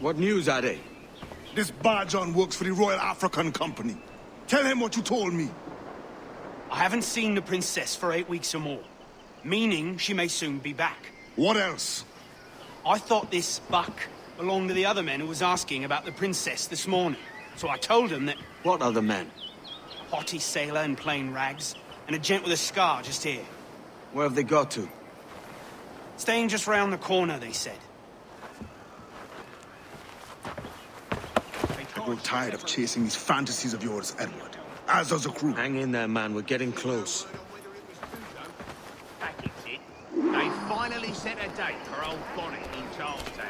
What news are they? This Barjon works for the Royal African Company. Tell him what you told me. I haven't seen the princess for 8 weeks or more, meaning she may soon be back. What else? I thought this buck belonged to the other men who was asking about the princess this morning. So I told him that What other men? a haughty sailor in plain rags, and a gent with a scar just here. Where have they got to? Staying just round the corner, they said. I grow tired of chasing these fantasies of yours, Edward. As does the crew. Hang in there, man. We're getting close. Package it. They finally set a date for old Bonnet in Charlestown.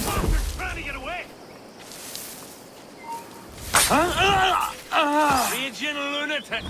Bastard's trying to get away! Raging lunatic!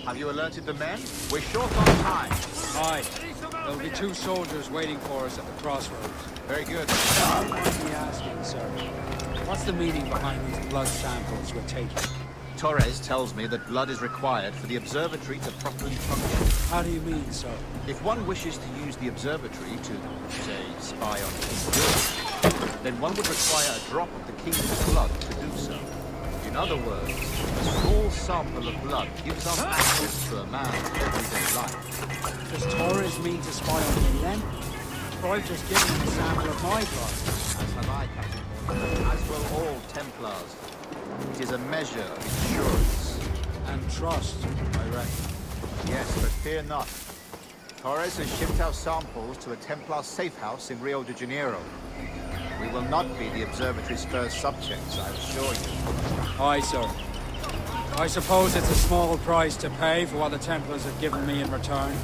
Have you alerted the men? We're short on time. Aye. There'll be 2 soldiers waiting for us at the crossroads. Very good. Don't mind me asking, sir. What's the meaning behind these blood samples we're taking? Torres tells me that blood is required for the observatory to properly function. How do you mean, sir? If one wishes to use the observatory to, say, spy on King George, then one would require a drop of the king's blood to do so. In other words, a small sample of blood gives us access to a man's everyday life. Does Torres mean to spy on me then? For I've just given him a sample of my blood. As have I, Captain Horner, as will all Templars. It is a measure of insurance. And trust, I reckon. Yes, but fear not. Torres has shipped our samples to a Templar safe house in Rio de Janeiro. We will not be the observatory's first subjects, I assure you. Aye, sir. I suppose it's a small price to pay for what the Templars have given me in return.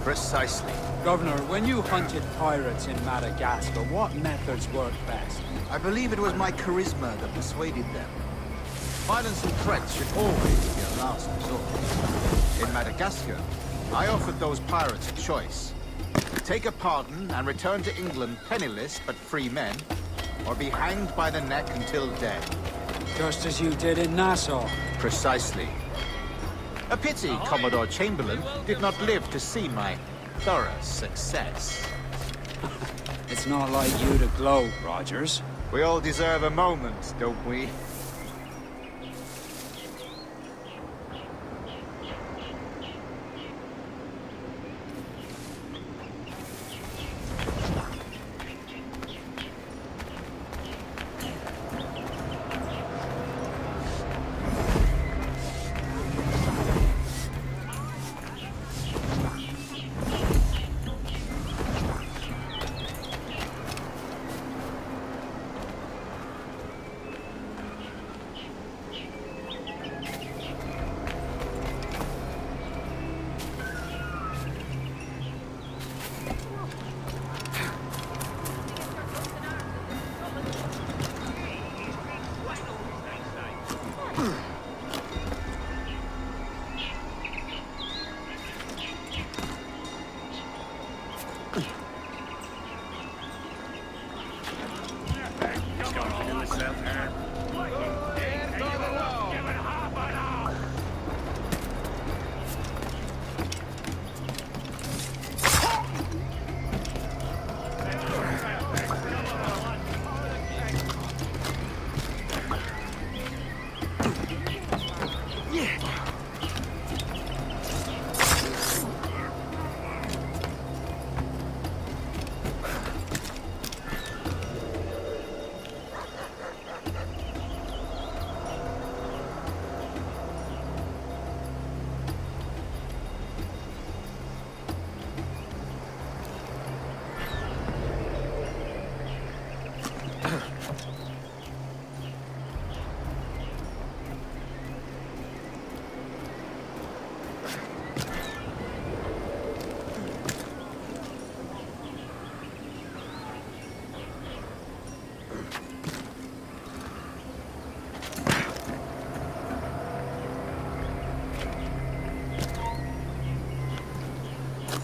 Precisely. Governor, when you hunted pirates in Madagascar, what methods worked best? I believe it was my charisma that persuaded them. Violence and threats should always be a last resort. In Madagascar, I offered those pirates a choice. Take a pardon and return to England penniless but free men, or be hanged by the neck until dead. Just as you did in Nassau. Precisely. A pity Commodore Chamberlain did not live to see my thorough success. It's not like you to gloat, Rogers. We all deserve a moment, don't we?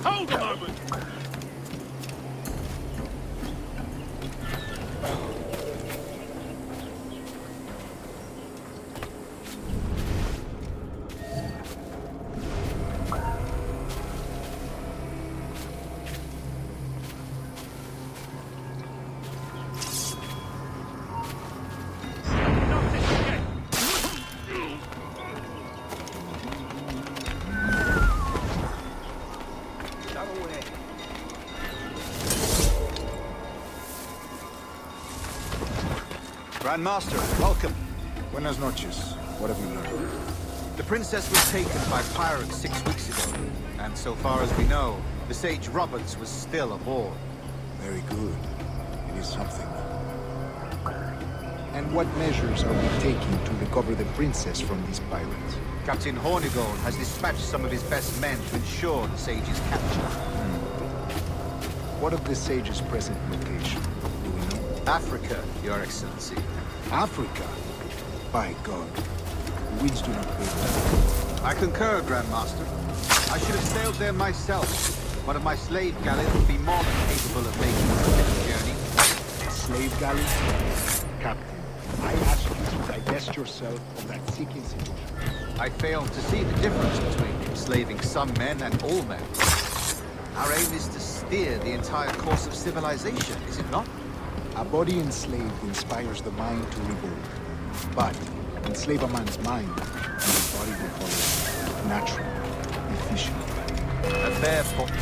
Hold a moment! Grandmaster, welcome. Buenas noches. What have you learned? The princess was taken by pirates 6 weeks ago, and so far as we know, the Sage Roberts was still aboard. Very good. It is something. And what measures are we taking to recover the princess from these pirates? Captain Hornigold has dispatched some of his best men to ensure the Sage's capture. What of the Sage's present location? Do we know? Africa, Your Excellency. Africa? By God. The winds do not pay well. I concur, Grandmaster. I should have sailed there myself. One of my slave galleys would be more than capable of making the journey. Slave galley? Captain, I ask you to divest yourself of that sick institution. I failed to see the difference between enslaving some men and all men. Our aim is to steer the entire course of civilization, is it not? A body enslaved inspires the mind to revolt. But enslave a man's mind, and his body will follow. Natural, efficient. A fair point.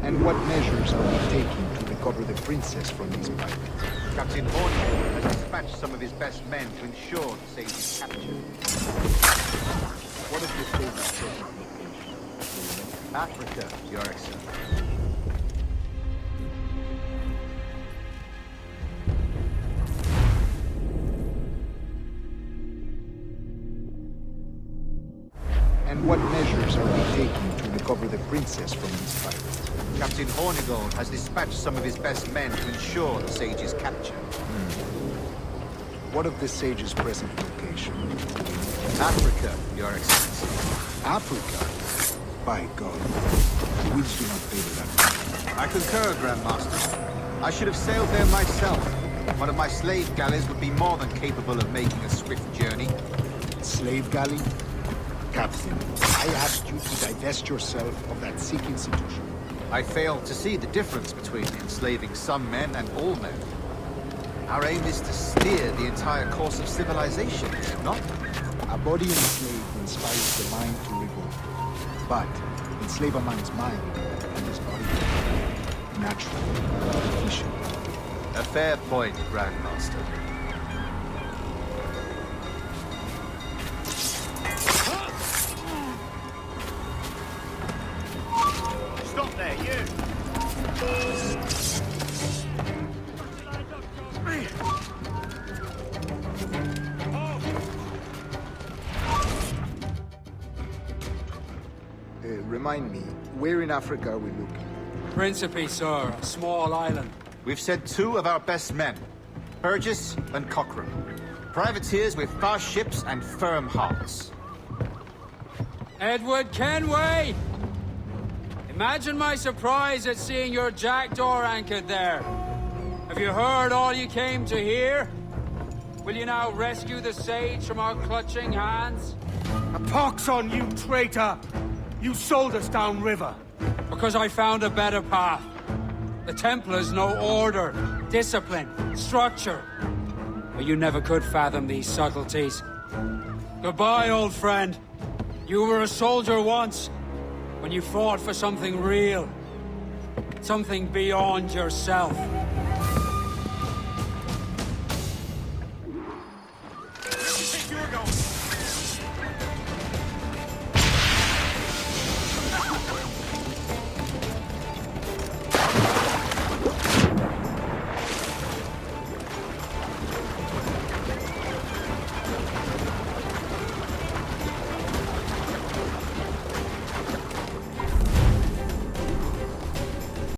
And what measures are we taking to recover the princess from these pirates? Captain Hornigold has dispatched some of his best men to ensure the Sage's capture. What of the Sage's present location? Africa, Your Excellency. And what measures are we taking to recover the princess from these pirates? Captain Hornigold has dispatched some of his best men to ensure the Sage's capture. What of the Sage's present location? Africa, Your Excellency. Africa? By God. The winds do not favor that. I concur, Grandmaster. I should have sailed there myself. One of my slave galleys would be more than capable of making a swift journey. Slave galley? Captain, I asked you to divest yourself of that sick institution. I failed to see the difference between enslaving some men and all men. Our aim is to steer the entire course of civilization, is it not? A body enslaved inspires the mind to revolt. But enslave a man's mind, and his body will follow. Natural, efficient. A fair point, Grandmaster. Stop there, you! Remind me, where in Africa are we looking? Principe, sir, a small island. We've sent 2 of our best men. Burgess and Cochrane. Privateers with fast ships and firm hearts. Edward Kenway! Imagine my surprise at seeing your jackdaw anchored there. Have you heard all you came to hear? Will you now rescue the sage from our clutching hands? A pox on you, traitor! You sold us downriver. Because I found a better path. The Templars know order, discipline, structure. But you never could fathom these subtleties. Goodbye, old friend. You were a soldier once, when you fought for something real. Something beyond yourself.